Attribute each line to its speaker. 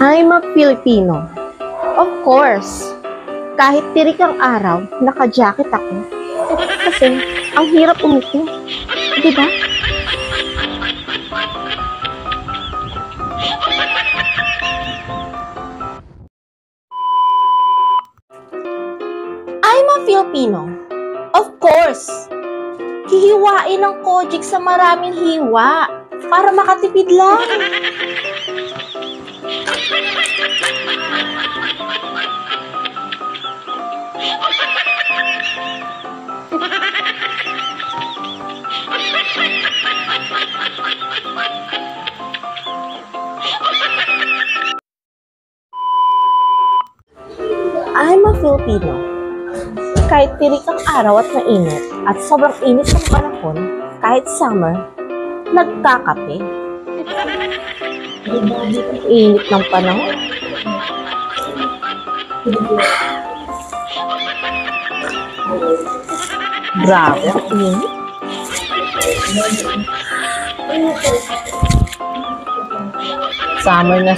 Speaker 1: I'm a Filipino. Of course. Kahit tirik ang araw, naka-jacket ako. Kasi, ang hirap umupo. Di ba? I'm a Filipino. Of course. Hihiwain ang Kojik sa maraming hiwa para makatipid lang. I'm a Filipino. Kahit tirik ang araw at mainit at sobrang init ng panahon, kahit summer, nagkakape. Init ng panahon. Grabe ang init. Summer na.